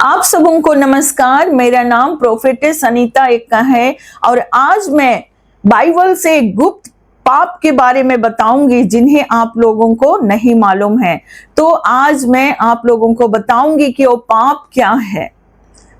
आप सबों को नमस्कार। मेरा नाम प्रोफेटेस अनीता एक्का है और आज मैं बाइबल से गुप्त पाप के बारे में बताऊंगी जिन्हें आप लोगों को नहीं मालूम है। तो आज मैं आप लोगों को बताऊंगी कि वो पाप क्या है।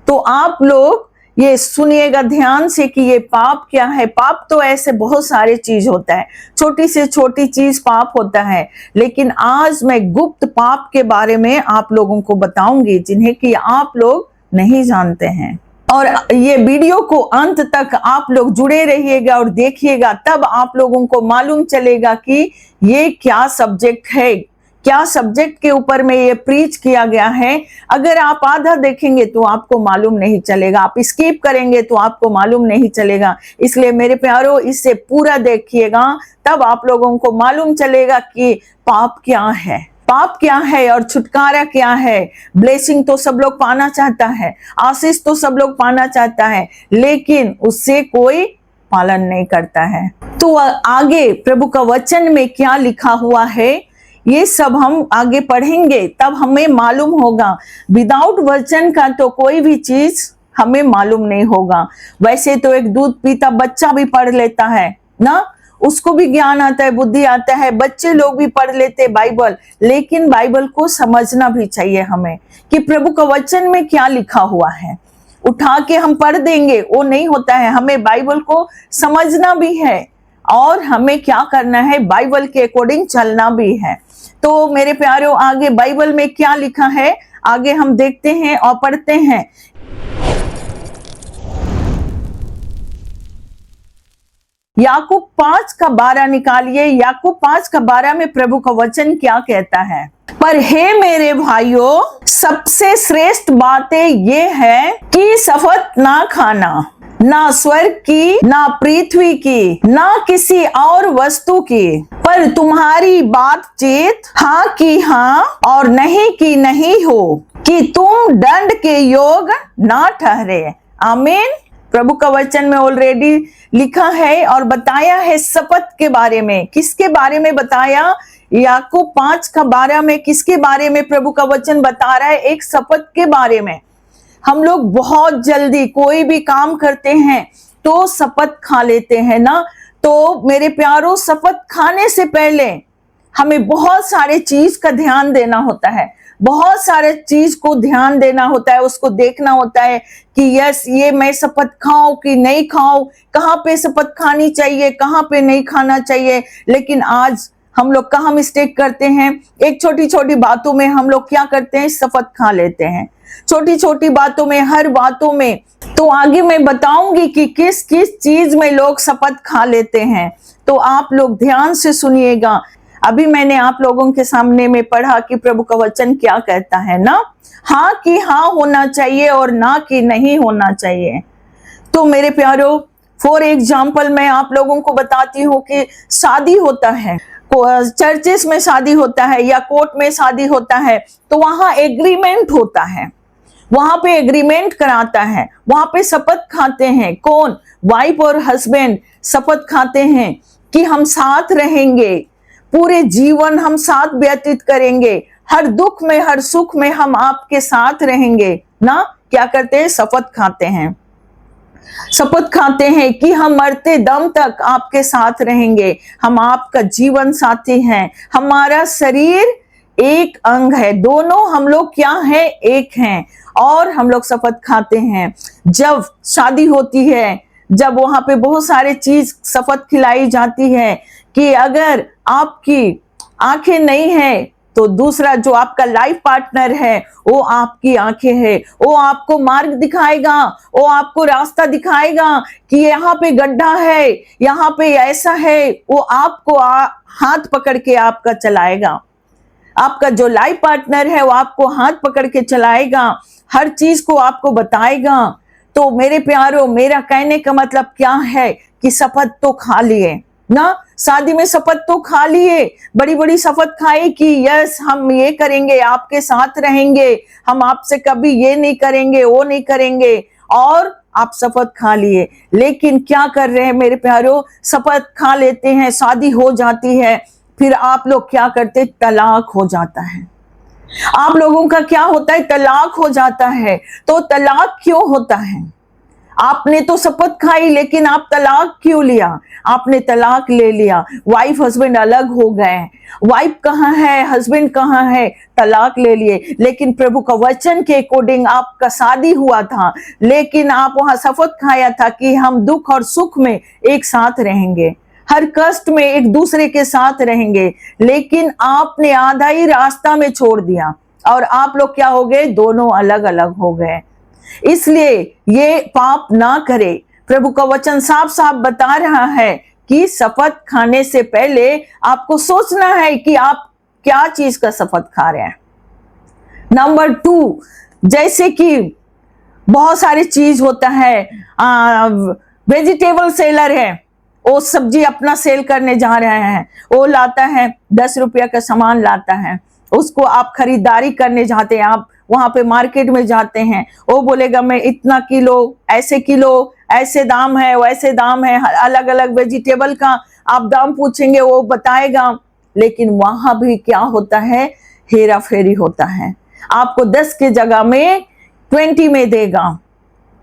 तो आप लोग ये सुनिएगा ध्यान से कि ये पाप क्या है। पाप तो ऐसे बहुत सारे चीज होता है, छोटी से छोटी चीज पाप होता है, लेकिन आज मैं गुप्त पाप के बारे में आप लोगों को बताऊंगी जिन्हें कि आप लोग नहीं जानते हैं। और ये वीडियो को अंत तक आप लोग जुड़े रहिएगा और देखिएगा, तब आप लोगों को मालूम चलेगा कि ये क्या सब्जेक्ट है, क्या सब्जेक्ट के ऊपर में ये प्रीच किया गया है। अगर आप आधा देखेंगे तो आपको मालूम नहीं चलेगा, आप स्किप करेंगे तो आपको मालूम नहीं चलेगा। इसलिए मेरे प्यारो, इसे पूरा देखिएगा, तब आप लोगों को मालूम चलेगा कि पाप क्या है, पाप क्या है और छुटकारा क्या है। ब्लेसिंग तो सब लोग पाना चाहता है, आशीष तो सब लोग पाना चाहता है, लेकिन उससे कोई पालन नहीं करता है। तो आगे प्रभु का वचन में क्या लिखा हुआ है ये सब हम आगे पढ़ेंगे, तब हमें मालूम होगा। विदाउट वचन का तो कोई भी चीज हमें मालूम नहीं होगा। वैसे तो एक दूध पीता बच्चा भी पढ़ लेता है ना, उसको भी ज्ञान आता है, बुद्धि आता है। बच्चे लोग भी पढ़ लेते बाइबल, लेकिन बाइबल को समझना भी चाहिए हमें कि प्रभु का वचन में क्या लिखा हुआ है। उठा के हम पढ़ देंगे वो नहीं होता है, हमें बाइबल को समझना भी है और हमें क्या करना है, बाइबल के अकॉर्डिंग चलना भी है। तो मेरे प्यारों, आगे बाइबल में क्या लिखा है आगे हम देखते हैं और पढ़ते हैं। याकूब 5:12 निकालिए। याकूब 5:12 में प्रभु का वचन क्या कहता है? पर हे मेरे भाइयों, सबसे श्रेष्ठ बातें ये है कि शपथ ना खाना, ना स्वर्ग की, ना पृथ्वी की, ना किसी और वस्तु की, पर तुम्हारी बातचीत हाँ की हाँ और नहीं की नहीं हो, कि तुम दंड के योग ना ठहरे। आमीन। प्रभु का वचन में ऑलरेडी लिखा है और बताया है शपथ के बारे में। किसके बारे में बताया? याकूब 5:12 में किसके बारे में प्रभु का वचन बता रहा है? एक शपथ के बारे में। हम लोग बहुत जल्दी कोई भी काम करते हैं तो शपथ खा लेते हैं ना। तो मेरे प्यारों, शपथ खाने से पहले हमें बहुत सारे चीज का ध्यान देना होता है, बहुत सारे चीज को ध्यान देना होता है, उसको देखना होता है कि यस, ये मैं शपथ खाऊं कि नहीं खाऊं, कहाँ पे शपथ खानी चाहिए, कहाँ पे नहीं खाना चाहिए। लेकिन आज हम लोग कहाँ मिस्टेक करते हैं? एक छोटी छोटी बातों में हम लोग क्या करते हैं, शपथ खा लेते हैं, छोटी छोटी बातों में, हर बातों में। तो आगे मैं बताऊंगी कि किस किस चीज में लोग शपथ खा लेते हैं, तो आप लोग ध्यान से सुनिएगा। अभी मैंने आप लोगों के सामने में पढ़ा कि प्रभु का वचन क्या कहता है ना, हाँ कि हाँ होना चाहिए और ना कि नहीं होना चाहिए। तो मेरे प्यारों, फॉर एग्जाम्पल मैं आप लोगों को बताती हूँ कि शादी होता है, चर्चेस में शादी होता है या कोर्ट में शादी होता है, तो वहां एग्रीमेंट होता है, वहां पे एग्रीमेंट कराता है, वहां पे शपथ खाते हैं। कौन? वाइफ और हस्बैंड शपथ खाते हैं कि हम साथ रहेंगे, पूरे जीवन हम साथ व्यतीत करेंगे, हर दुख में हर सुख में हम आपके साथ रहेंगे ना। क्या करते हैं? शपथ खाते हैं। शपथ खाते हैं कि हम मरते दम तक आपके साथ रहेंगे, हम आपका जीवन साथी हैं, हमारा शरीर एक अंग है, दोनों हम लोग क्या है, एक हैं। और हम लोग शपथ खाते हैं जब शादी होती है, जब वहां पे बहुत सारे चीज शपथ खिलाई जाती है कि अगर आपकी आंखें नहीं है तो दूसरा जो आपका लाइफ पार्टनर है वो आपकी आंखें है, वो आपको मार्ग दिखाएगा, वो आपको रास्ता दिखाएगा कि यहाँ पे गड्ढा है, यहाँ पे ऐसा है। वो आपको हाथ पकड़ के आपका चलाएगा, आपका जो लाइफ पार्टनर है वो आपको हाथ पकड़ के चलाएगा, हर चीज को आपको बताएगा। तो मेरे प्यारों, मेरा कहने का मतलब क्या है कि शपथ तो खा लिए ना, शादी में शपथ तो खा लिए, बड़ी बड़ी शपथ खाई कि यस हम ये करेंगे, आपके साथ रहेंगे, हम आपसे कभी ये नहीं करेंगे, वो नहीं करेंगे, और आप शपथ खा लिए। लेकिन क्या कर रहे हैं मेरे प्यारों? शपथ खा लेते हैं, शादी हो जाती है, फिर आप लोग क्या करते? तलाक हो जाता है। आप लोगों का क्या होता है, तलाक हो जाता है। तो तलाक क्यों होता है? आपने तो शपथ खाई, लेकिन आप तलाक क्यों लिया? आपने तलाक ले लिया, वाइफ हस्बैंड अलग हो गए, वाइफ कहाँ है, हस्बैंड कहाँ है, तलाक ले लिए। लेकिन प्रभु का वचन के अकॉर्डिंग आपका शादी हुआ था, लेकिन आप वहां शपथ खाया था कि हम दुख और सुख में एक साथ रहेंगे, हर कष्ट में एक दूसरे के साथ रहेंगे, लेकिन आपने आधा ही रास्ता में छोड़ दिया और आप लोग क्या हो गए, दोनों अलग अलग हो गए। इसलिए ये पाप ना करे। प्रभु का वचन साफ साफ बता रहा है कि शपथ खाने से पहले आपको सोचना है कि आप क्या चीज का शपथ खा रहे हैं। नंबर 2, जैसे कि बहुत सारी चीज होता है, वेजिटेबल सेलर है, वो सब्जी अपना सेल करने जा रहे हैं, वो लाता है 10 रुपया का सामान लाता है, उसको आप खरीदारी करने जाते हैं, आप वहां पे मार्केट में जाते हैं, वो बोलेगा मैं इतना किलो, ऐसे दाम है, वैसे दाम है, अलग अलग वेजिटेबल का आप दाम पूछेंगे, वो बताएगा। लेकिन वहां भी क्या होता है, हेरा फेरी होता है, आपको 10 के जगह में 20 में देगा।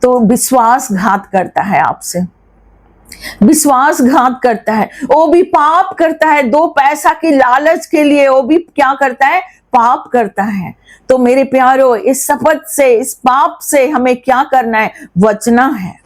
तो विश्वासघात करता है आपसे, विश्वासघात करता है, वो भी पाप करता है, 2 पैसा की लालच के लिए वो भी क्या करता है, पाप करता है। तो मेरे प्यारो, इस शपथ से, इस पाप से हमें क्या करना है, बचना है।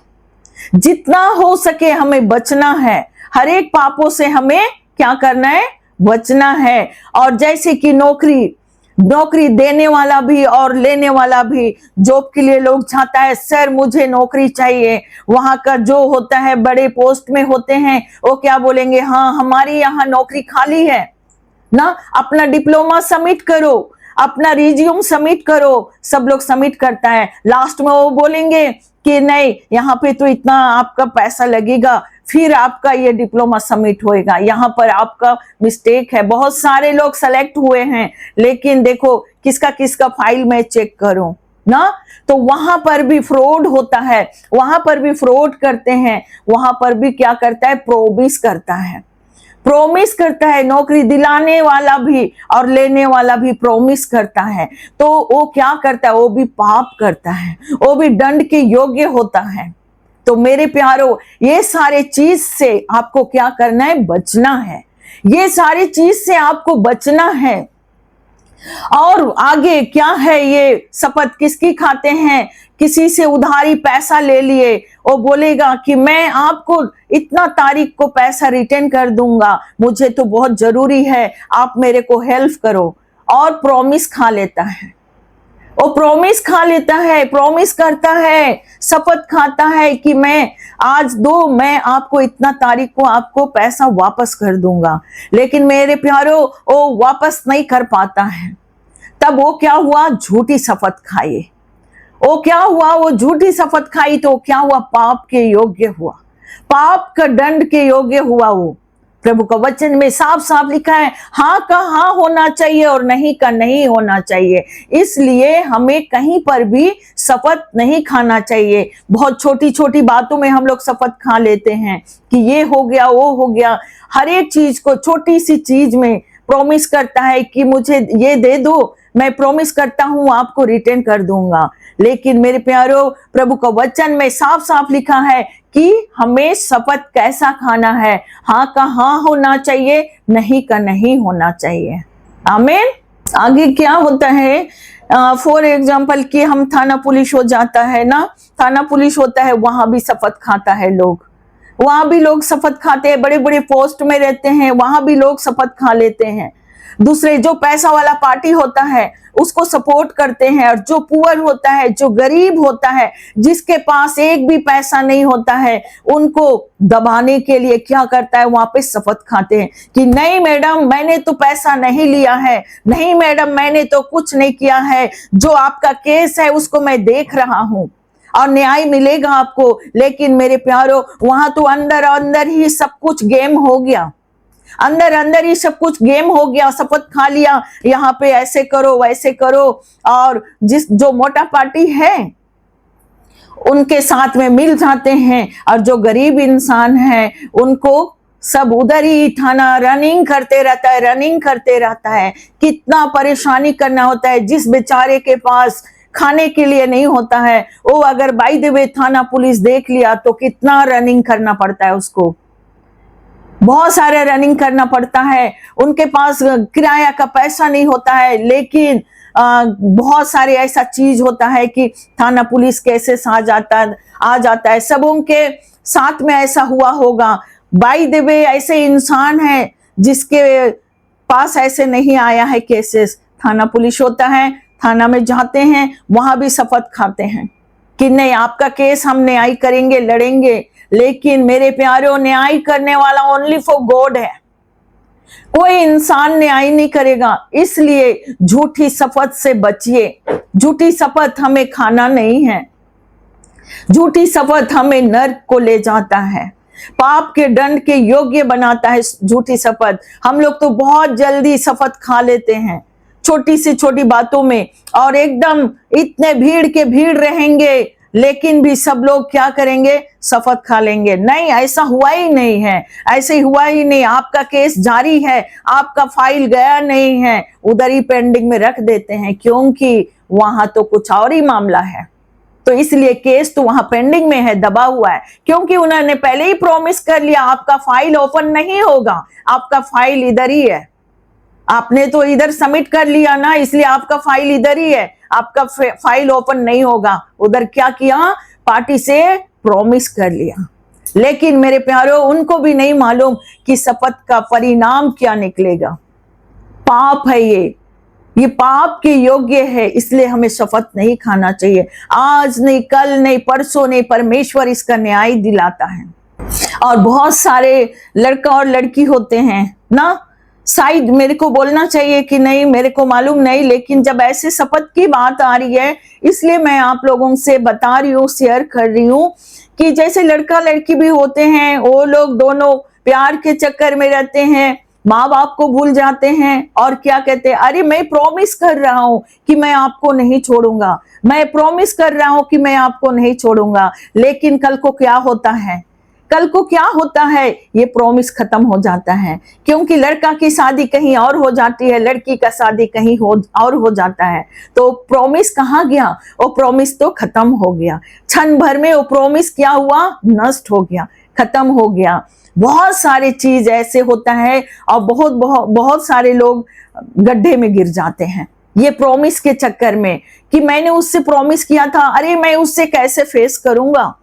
जितना हो सके हमें बचना है, हर एक पापों से हमें क्या करना है, बचना है। और जैसे कि नौकरी देने वाला भी और लेने वाला भी, जॉब के लिए लोग चाहता है, सर मुझे नौकरी चाहिए, वहां का जो होता है, बड़े पोस्ट में होते हैं, वो क्या बोलेंगे, हाँ हमारी यहाँ नौकरी खाली है ना, अपना डिप्लोमा सबमिट करो, अपना रिज्यूम सबमिट करो। सब लोग सबमिट करता है, लास्ट में वो बोलेंगे कि नहीं, यहाँ पे तो इतना आपका पैसा लगेगा, फिर आपका ये डिप्लोमा सबमिट होएगा, यहाँ पर आपका मिस्टेक है। बहुत सारे लोग सेलेक्ट हुए हैं, लेकिन देखो किसका किसका फाइल मैं चेक करूं ना, तो वहां पर भी फ्रॉड होता है, वहां पर भी फ्रॉड करते हैं, वहां पर भी क्या करता है, प्रोमिस करता है, नौकरी दिलाने वाला भी और लेने वाला भी प्रोमिस करता है। तो वो क्या करता है, वो भी पाप करता है, वो भी दंड के योग्य होता है। तो मेरे प्यारो, ये सारे चीज से आपको क्या करना है, बचना है, ये सारी चीज से आपको बचना है। और आगे क्या है, ये शपथ किसकी खाते हैं, किसी से उधारी पैसा ले लिए, वो बोलेगा कि मैं आपको इतना तारीख को पैसा रिटर्न कर दूंगा, मुझे तो बहुत जरूरी है, आप मेरे को हेल्प करो, और प्रॉमिस खा लेता है, वो प्रॉमिस खा लेता है, प्रॉमिस करता है, शपथ खाता है कि मैं आज दो, मैं आपको इतना तारीख को आपको पैसा वापस कर दूंगा। लेकिन मेरे प्यारो, वो वापस नहीं कर पाता है। तब वो क्या हुआ, झूठी शपथ खाई। वो क्या हुआ, वो झूठी शपथ खाई तो क्या हुआ, पाप के योग्य हुआ, पाप का दंड के योग्य हुआ। वो प्रभु का वचन में साफ साफ लिखा है, हाँ का हाँ होना चाहिए और नहीं का नहीं होना चाहिए। इसलिए हमें कहीं पर भी शपथ नहीं खाना चाहिए। बहुत छोटी छोटी बातों में हम लोग शपथ खा लेते हैं कि ये हो गया, वो हो गया, हर एक चीज को छोटी सी चीज में प्रॉमिस करता है कि मुझे ये दे दो, मैं प्रॉमिस करता हूं आपको रिटर्न कर दूंगा। लेकिन मेरे प्यारो, प्रभु का वचन में साफ साफ लिखा है कि हमें शपथ कैसा खाना है, हाँ का हाँ होना चाहिए, नहीं का नहीं होना चाहिए। आमीन। आगे क्या होता है, फॉर एग्जाम्पल कि हम थाना पुलिस हो जाता है ना, थाना पुलिस होता है, वहां भी शपथ खाता है लोग, वहां भी लोग शपथ खाते हैं, बड़े बड़े पोस्ट में रहते हैं, वहां भी लोग शपथ खा लेते हैं। दूसरे जो पैसा वाला पार्टी होता है उसको सपोर्ट करते हैं, और जो पुअर होता है, जो गरीब होता है, जिसके पास एक भी पैसा नहीं होता है, उनको दबाने के लिए क्या करता है, वहां पे शपथ खाते हैं कि नहीं मैडम मैंने तो पैसा नहीं लिया है, नहीं मैडम मैंने तो कुछ नहीं किया है, जो आपका केस है उसको मैं देख रहा हूं और न्याय मिलेगा आपको। लेकिन मेरे प्यारो, वहां तो अंदर अंदर ही सब कुछ गेम हो गया, अंदर अंदर ही सब कुछ गेम हो गया, शपथ खा लिया, यहाँ पे ऐसे करो वैसे करो, और जो मोटा पार्टी है उनके साथ में मिल जाते हैं, और जो गरीब इंसान है उनको सब उधर ही थाना रनिंग करते रहता है, रनिंग करते रहता है। कितना परेशानी करना होता है। जिस बेचारे के पास खाने के लिए नहीं होता है, वो अगर बाय द वे थाना पुलिस देख लिया तो कितना रनिंग करना पड़ता है उसको, बहुत सारे रनिंग करना पड़ता है। उनके पास किराया का पैसा नहीं होता है, लेकिन बहुत सारे ऐसा चीज होता है कि थाना पुलिस कैसे आ जाता है। सब उनके साथ में ऐसा हुआ होगा। बाय द वे ऐसे इंसान है जिसके पास ऐसे नहीं आया है केसेस। थाना पुलिस होता है, थाना में जाते हैं, वहां भी शपथ खाते हैं कि नहीं आपका केस हम न्याय करेंगे, लड़ेंगे। लेकिन मेरे प्यारों, न्याय करने वाला ओनली फॉर गॉड है। कोई इंसान न्याय नहीं करेगा। इसलिए झूठी शपथ से बचिए। झूठी शपथ हमें खाना नहीं है। झूठी शपथ हमें नर्क को ले जाता है, पाप के दंड के योग्य बनाता है। झूठी शपथ, हम लोग तो बहुत जल्दी शपथ खा लेते हैं छोटी से छोटी बातों में, और एकदम इतने भीड़ रहेंगे, लेकिन भी सब लोग क्या करेंगे, शपथ खा लेंगे। नहीं, ऐसा हुआ ही नहीं है, ऐसे हुआ ही नहीं। आपका केस जारी है, आपका फाइल गया नहीं है, उधर ही पेंडिंग में रख देते हैं, क्योंकि वहां तो कुछ और ही मामला है। तो इसलिए केस तो वहां पेंडिंग में है, दबा हुआ है, क्योंकि उन्होंने पहले ही प्रॉमिस कर लिया आपका फाइल ओपन नहीं होगा, आपका फाइल इधर ही है। आपने तो इधर सबमिट कर लिया ना, इसलिए आपका फाइल इधर ही है, आपका फाइल ओपन नहीं होगा। उधर क्या किया, पार्टी से प्रॉमिस कर लिया। लेकिन मेरे प्यारों, उनको भी नहीं मालूम कि शपथ का परिणाम क्या निकलेगा। पाप है ये पाप के योग्य है, इसलिए हमें शपथ नहीं खाना चाहिए। आज नहीं, कल नहीं, परसों नहीं, परमेश्वर इसका न्याय दिलाता है। और बहुत सारे लड़का और लड़की होते हैं ना, शायद मेरे को बोलना चाहिए कि नहीं, मेरे को मालूम नहीं, लेकिन जब ऐसे शपथ की बात आ रही है, इसलिए मैं आप लोगों से बता रही हूँ, शेयर कर रही हूँ कि जैसे लड़का लड़की भी होते हैं, वो लोग दोनों प्यार के चक्कर में रहते हैं, माँ बाप को भूल जाते हैं और क्या कहते हैं, अरे मैं प्रॉमिस कर रहा हूं कि मैं आपको नहीं छोड़ूंगा, मैं प्रॉमिस कर रहा हूं कि मैं आपको नहीं छोड़ूंगा। लेकिन कल को क्या होता है, कल को क्या होता है, ये प्रॉमिस खत्म हो जाता है, क्योंकि लड़का की शादी कहीं और हो जाती है, लड़की का शादी कहीं और हो जाता है। तो प्रॉमिस कहाँ गया, वो प्रॉमिस तो खत्म हो गया। क्षण भर में वो प्रॉमिस क्या हुआ, नष्ट हो गया, खत्म हो गया। बहुत सारे चीज ऐसे होता है और बहुत बहुत बहुत सारे लोग गड्ढे में गिर जाते हैं ये प्रॉमिस के चक्कर में कि मैंने उससे प्रॉमिस किया था, अरे मैं उससे कैसे फेस करूंगा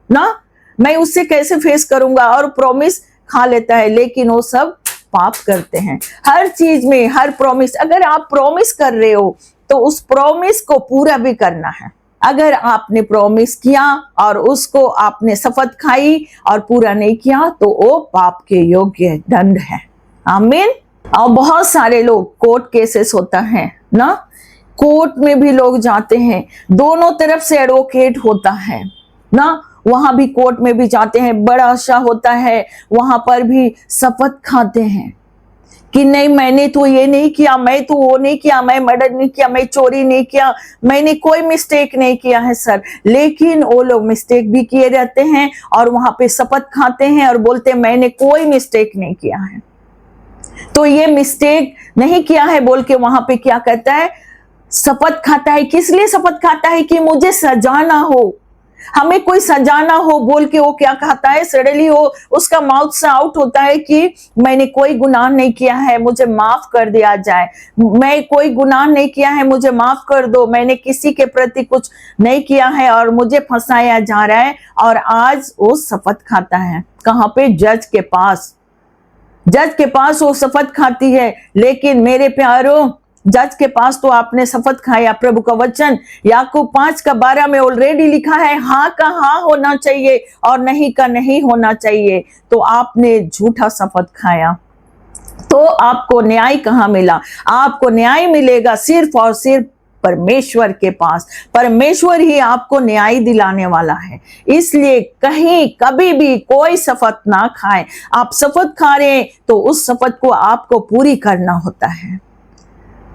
ना, मैं उससे कैसे फेस करूंगा, और प्रॉमिस खा लेता है। लेकिन वो सब पाप करते हैं हर चीज में। हर प्रॉमिस, अगर आप प्रॉमिस कर रहे हो तो उस प्रॉमिस को पूरा भी करना है। अगर आपने प्रॉमिस किया और उसको आपने शपथ खाई और पूरा नहीं किया तो वो पाप के योग्य दंड है। आमीन। और बहुत सारे लोग, कोर्ट केसेस होता है ना, कोर्ट में भी लोग जाते हैं, दोनों तरफ से एडवोकेट होता है ना, वहां भी कोर्ट में भी जाते हैं, बड़ा आशा होता है, वहां पर भी शपथ खाते हैं कि नहीं मैंने तो ये नहीं किया, मैं तो वो नहीं किया, मैं मर्डर नहीं किया, मैं चोरी नहीं किया, मैंने कोई मिस्टेक नहीं किया है सर। लेकिन वो लोग मिस्टेक भी किए रहते हैं और वहां पे शपथ खाते हैं और बोलते हैं मैंने कोई मिस्टेक नहीं किया है। तो ये मिस्टेक नहीं किया है बोल के वहां पे क्या कहता है, शपथ खाता है। किस लिए शपथ खाता है, कि मुझे सजा ना हो, हमें कोई सजा ना हो बोल के वो क्या कहता है, सडनली वो उसका माउथ से आउट होता है कि मैंने कोई गुनाह नहीं किया है, मुझे माफ कर दिया जाए, मैं कोई गुनाह नहीं किया है, मुझे माफ कर दो, मैंने किसी के प्रति कुछ नहीं किया है और मुझे फंसाया जा रहा है। और आज वो शपथ खाता है, कहाँ पे, जज के पास। जज के पास वो शपथ खाती है। लेकिन मेरे प्यारों, जज के पास तो आपने शपथ खाया। प्रभु का वचन याकूब 5:12 में ऑलरेडी लिखा है, हाँ का हाँ होना चाहिए और नहीं का नहीं होना चाहिए। तो आपने झूठा शपथ खाया तो आपको न्याय कहाँ मिला, आपको न्याय मिलेगा सिर्फ और सिर्फ परमेश्वर के पास। परमेश्वर ही आपको न्याय दिलाने वाला है। इसलिए कहीं कभी भी कोई शपथ ना खाएं। आप शपथ खा रहे हैं तो उस शपथ को आपको पूरी करना होता है,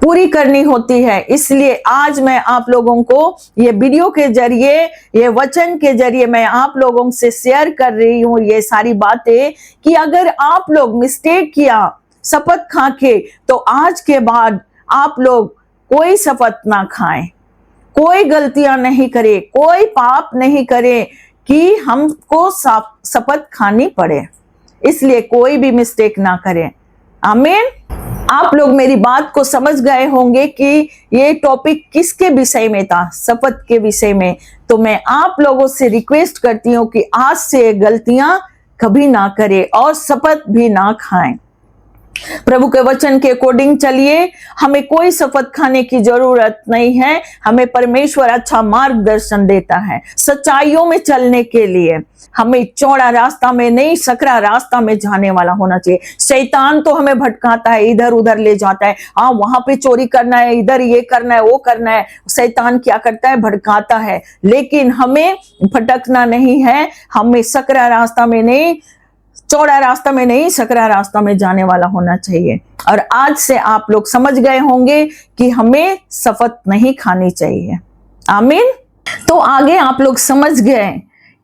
पूरी करनी होती है। इसलिए आज मैं आप लोगों को ये वीडियो के जरिए, ये वचन के जरिए मैं आप लोगों से शेयर कर रही हूँ ये सारी बातें, कि अगर आप लोग मिस्टेक किया शपथ खा के, तो आज के बाद आप लोग कोई शपथ ना खाएं, कोई गलतियां नहीं करे, कोई पाप नहीं करे कि हमको शपथ खानी पड़े। इसलिए कोई भी मिस्टेक ना करें। आमीन। आप लोग मेरी बात को समझ गए होंगे कि ये टॉपिक किसके विषय में था, शपथ के विषय में। तो मैं आप लोगों से रिक्वेस्ट करती हूँ कि आज से गलतियां कभी ना करें और शपथ भी ना खाएं। प्रभु के वचन के अकॉर्डिंग चलिए। हमें कोई शपथ खाने की जरूरत नहीं है। हमें परमेश्वर अच्छा मार्गदर्शन देता है सच्चाइयों में चलने के लिए। हमें चौड़ा रास्ता में नहीं, सकरा रास्ता में जाने वाला होना चाहिए। शैतान तो हमें भटकाता है, इधर उधर ले जाता है। वहां पे चोरी करना है, इधर ये करना है, वो करना है। शैतान क्या करता है? भटकाता है। लेकिन हमें भटकना नहीं है। हमें सकरा रास्ता में नहीं, चौड़ा रास्ता में नहीं, सकरा रास्ता में जाने वाला होना चाहिए। और आज से आप लोग समझ गए होंगे कि हमें शपथ नहीं खानी चाहिए। आमीन। तो आगे आप लोग समझ गए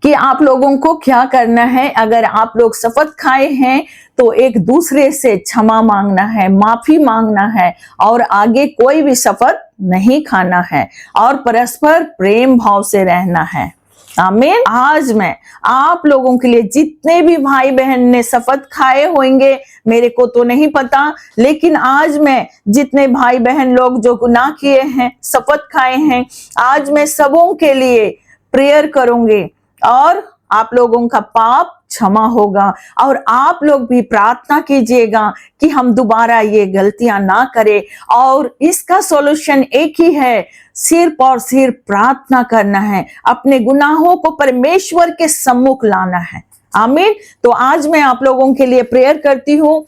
कि आप लोगों को क्या करना है। अगर आप लोग शपथ खाए हैं तो एक दूसरे से क्षमा मांगना है, माफी मांगना है, और आगे कोई भी शपथ नहीं खाना है, और परस्पर प्रेम भाव से रहना है। आमीन। आज मैं आप लोगों के लिए, जितने भी भाई बहन ने शपथ खाए होंगे, मेरे को तो नहीं पता, लेकिन आज मैं जितने भाई बहन लोग जो गुनाह किए हैं, शपथ खाए हैं, आज मैं सबों के लिए प्रेयर करूंगी और आप लोगों का पाप क्षमा होगा। और आप लोग भी प्रार्थना कीजिएगा कि हम दोबारा ये गलतियां ना करें। और इसका सॉल्यूशन एक ही है, सिर्फ और सिर्फ प्रार्थना करना है, अपने गुनाहों को परमेश्वर के सम्मुख लाना है। आमीन। तो आज मैं आप लोगों के लिए प्रेयर करती हूँ।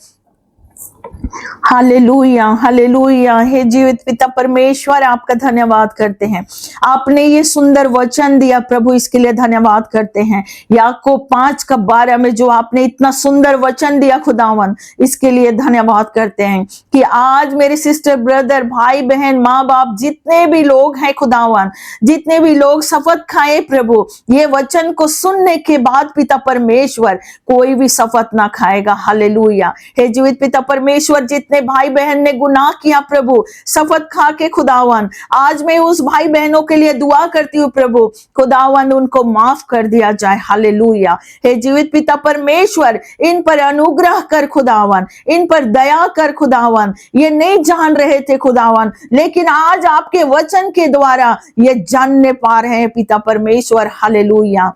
Hallelujah, hallelujah. हे जीवित पिता परमेश्वर, आपका धन्यवाद करते हैं। आपने ये सुंदर वचन दिया प्रभु, इसके लिए धन्यवाद करते हैं। याकूब 5:12 में जो आपने इतना सुंदर वचन दिया खुदावन, इसके लिए धन्यवाद करते हैं कि आज मेरे सिस्टर ब्रदर, भाई बहन, माँ बाप, जितने भी लोग हैं खुदावन, जितने भी लोग शपथ खाए प्रभु, ये वचन को सुनने के बाद पिता परमेश्वर कोई भी शपथ ना खाएगा। हालेलुया। हे जीवित पिता परमेश्वर, जितने भाई बहन ने गुनाह किया प्रभु, शपथ खा के खुदावन, आज मैं उस भाई बहनों के लिए दुआ करती हूँ प्रभु, खुदावन उनको माफ कर दिया जाए। हालेलुया। हे जीवित पिता परमेश्वर, इन पर अनुग्रह कर खुदावन, इन पर दया कर खुदावन। ये नहीं जान रहे थे खुदावन, लेकिन आज आपके वचन के द्वारा ये जानने पा रहे हैं पिता परमेश्वर। हालेलुया।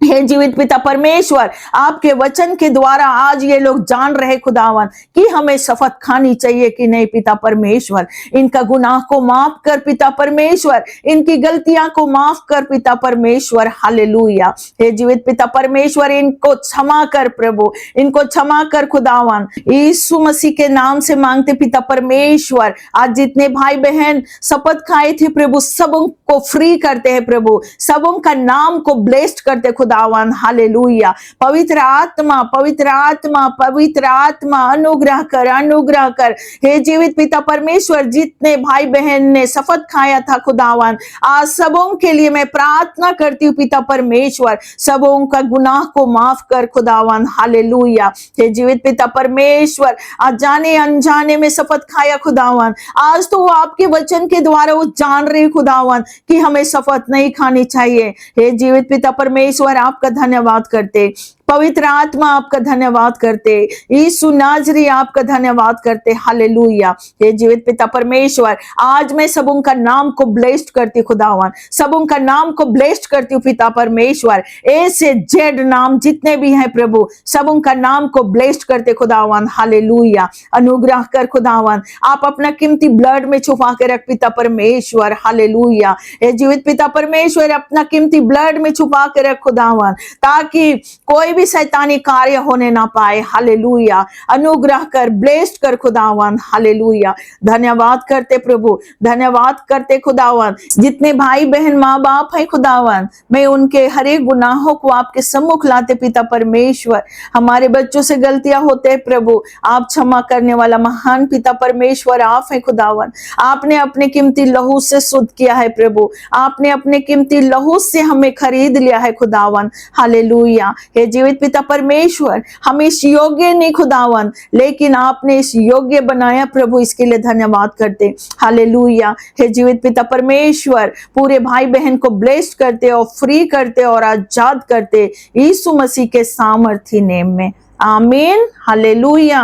हे जीवित पिता परमेश्वर, आपके वचन के द्वारा आज ये लोग जान रहे खुदावन कि हमें शपथ खानी चाहिए कि नहीं। पिता परमेश्वर, इनका गुनाह को माफ कर पिता परमेश्वर, इनकी गलतियां को माफ कर पिता परमेश्वर। हालेलुया। हे जीवित पिता परमेश्वर, इनको क्षमा कर प्रभु, इनको क्षमा कर खुदावन। यीशु मसीह के नाम से मांगते पिता परमेश्वर, आज जितने भाई बहन शपथ खाए थे प्रभु, सब उनको फ्री करते हैं प्रभु, सब उनका नाम को ब्लेस्ड करते खुदावन। हालेलुया। पवित्र आत्मा, पवित्र आत्मा, पवित्र आत्मा, अनुग्रह कर, अनुग्रह कर। हे जीवित पिता परमेश्वर, जितने भाई बहन ने शपथ खाया था खुदावन, आज सबों के लिए मैं प्रार्थना करती हूँ पिता परमेश्वर, सबों का गुनाह को माफ कर खुदावन। हालेलुया। हे जीवित पिता परमेश्वर, आज जाने अनजाने में शपथ खाया खुदावन, आज तो वो आपके वचन के द्वारा वो जान रहे खुदावन कि हमें शपथ नहीं खानी चाहिए। हे जीवित पिता परमेश्वर, आपका धन्यवाद करते, पवित्र आत्मा आपका धन्यवाद करते, यीशु नाजरी आपका धन्यवाद करते। हालेलुया। हे जीवित पिता परमेश्वर, आज मैं सबों का नाम को ब्लेस्ड करती खुदावन, सबों का नाम को ब्लेस्ड करती हूँ पिता परमेश्वर। ए से जेड नाम जितने भी हैं प्रभु, सबों का नाम को ब्लेस्ड करते खुदावन। हालेलुया। अनुग्रह कर खुदावन, आप अपना कीमती ब्लड में छुपा के रख पिता परमेश्वर। हालेलुया। हे जीवित पिता परमेश्वर, अपना कीमती ब्लड में छुपा के रख खुदावन, ताकि कोई भी शैतानी कार्य होने ना पाए। हालेलुया, अनुग्रह कर, ब्लेस्ड कर खुदावन। हालेलुया, धन्यवाद करते प्रभु, धन्यवाद करते खुदावन। जितने भाई बहन माँ बाप है खुदावन, मैं उनके हर एक गुनाहों को आपके सम्मुख लाते पिता परमेश्वर। हमारे बच्चों से गलतियां होते हैं प्रभु, आप क्षमा करने वाला महान पिता परमेश्वर आप है खुदावन। आपने अपने कीमती लहू से शुद्ध किया है प्रभु, आपने अपने कीमती लहू से हमें खरीद लिया है खुदावन। हालेलुया, हे जीवित पिता परमेश्वर, हम इस योग्य नहीं खुदावन, लेकिन आपने इस योग्य बनाया प्रभु, इसके लिए धन्यवाद करते। हालेलुया, हे जीवित पिता परमेश्वर, पूरे भाई बहन को ब्लेस्ड करते और फ्री करते और आजाद करते यीशु मसीह के सामर्थी नेम में, आमीन। हालेलुया।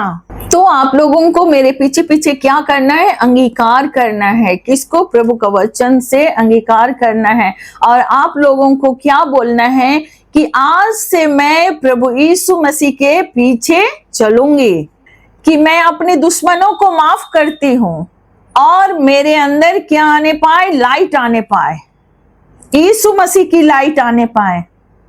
तो आप लोगों को मेरे पीछे पीछे क्या करना है? अंगीकार करना है। किसको? प्रभु का वचन से अंगीकार करना है। और आप लोगों को क्या बोलना है कि आज से मैं प्रभु यीशु मसीह के पीछे चलूंगी, कि मैं अपने दुश्मनों को माफ करती हूं और मेरे अंदर क्या आने पाए? लाइट आने पाए, यीशु मसीह की लाइट आने पाए।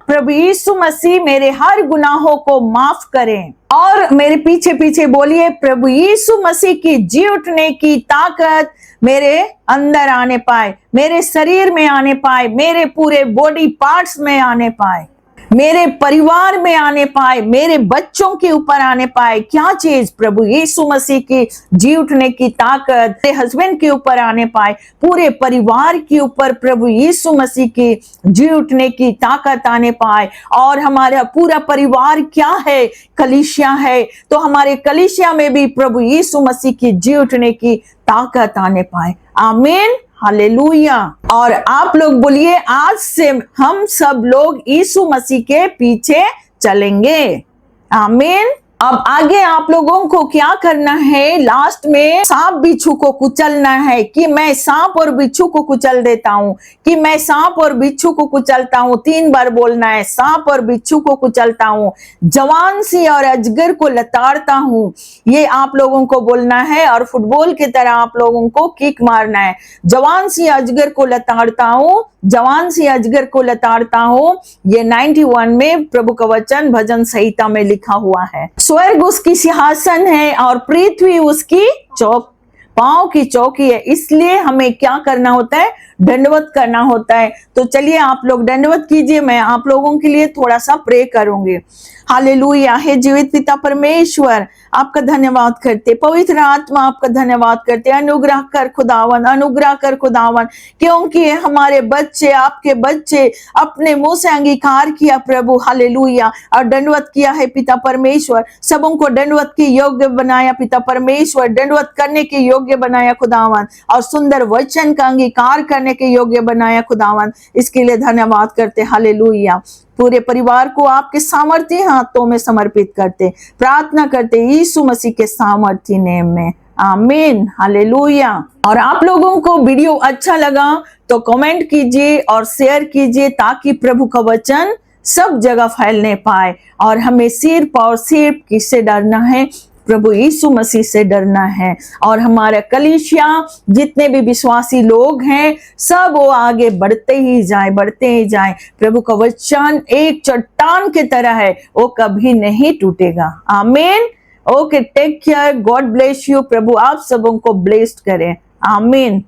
प्रभु यीशु मसीह मेरे हर गुनाहों को माफ करें। और मेरे पीछे पीछे बोलिए, प्रभु यीशु मसीह की जी उठने की ताकत मेरे अंदर आने पाए, मेरे शरीर में आने पाए, मेरे पूरे बॉडी पार्ट्स में आने पाए, मेरे परिवार में आने पाए, मेरे बच्चों के ऊपर आने पाए। क्या चीज? प्रभु यीशु मसीह की जी उठने की ताकत मेरे हस्बैंड के ऊपर आने पाए, पूरे परिवार के ऊपर प्रभु यीशु मसीह की जी उठने की ताकत आने पाए। और हमारा पूरा परिवार क्या है? कलीसिया है, तो हमारे कलीसिया में भी प्रभु यीशु मसीह की जी उठने की ताकत आने पाए, आमीन। हालेलुया। और आप लोग बोलिए, आज से हम सब लोग यीशु मसीह के पीछे चलेंगे, आमीन। अब आगे आप लोगों को क्या करना है? लास्ट में सांप बिच्छू को कुचलना है, कि मैं सांप और बिच्छू को कुचल देता हूं, कि मैं सांप और बिच्छू को कुचलता हूं। 3 बार बोलना है, सांप और बिच्छू को कुचलता हूं, जवान सी और अजगर को लताड़ता हूं, ये आप लोगों को बोलना है। और फुटबॉल की तरह आप लोगों को किक मारना है, जवान सी अजगर को लताड़ता हूं, जवान सी अजगर को लताड़ता हूं। ये 91 में प्रभु का वचन भजन संहिता में लिखा हुआ है। स्वर्ग उसकी सिंहासन है और पृथ्वी उसकी चौक, पांव की चौकी है। इसलिए हमें क्या करना होता है? दंडवत करना होता है। तो चलिए आप लोग दंडवत कीजिए, मैं आप लोगों के लिए थोड़ा सा प्रे करूंगी। हालेलुया। हे जीवित पिता परमेश्वर, आपका धन्यवाद करते, पवित्र आत्मा आपका धन्यवाद करते। अनुग्रह कर खुदावन, अनुग्रह कर खुदावन, क्योंकि हमारे बच्चे, आपके बच्चे अपने मुंह से अंगीकार किया प्रभु, हालेलुया, और दंडवत किया है पिता परमेश्वर। सबों को दंडवत के योग्य बनाया पिता परमेश्वर, दंडवत करने के योग्य बनाया खुदावन, और सुंदर वचन का अंगीकार करने के योग्य बनाया खुदावन। इसके लिए धन्यवाद करते, हालेलुया। पूरे परिवार को आपके सामर्थ्य हाथों में समर्पित करते, प्रार्थना करते यीशु मसीह के सामर्थ्य नेम में, आमीन। हालेलुया। और आप लोगों को वीडियो अच्छा लगा तो कमेंट कीजिए और शेयर कीजिए, ताकि प्रभु का वचन सब जगह फैलने पाए। और हमें सिर्फ और सिर्फ किससे डरना है? प्रभु यीशु मसीह से डरना है। और हमारा कलीसिया जितने भी विश्वासी लोग हैं, सब वो आगे बढ़ते ही जाए, बढ़ते ही जाए। प्रभु का वचन एक चट्टान की तरह है, वो कभी नहीं टूटेगा, आमीन। Okay, take care, God bless you. प्रभु आप सबों को ब्लेस्ड करें, आमीन।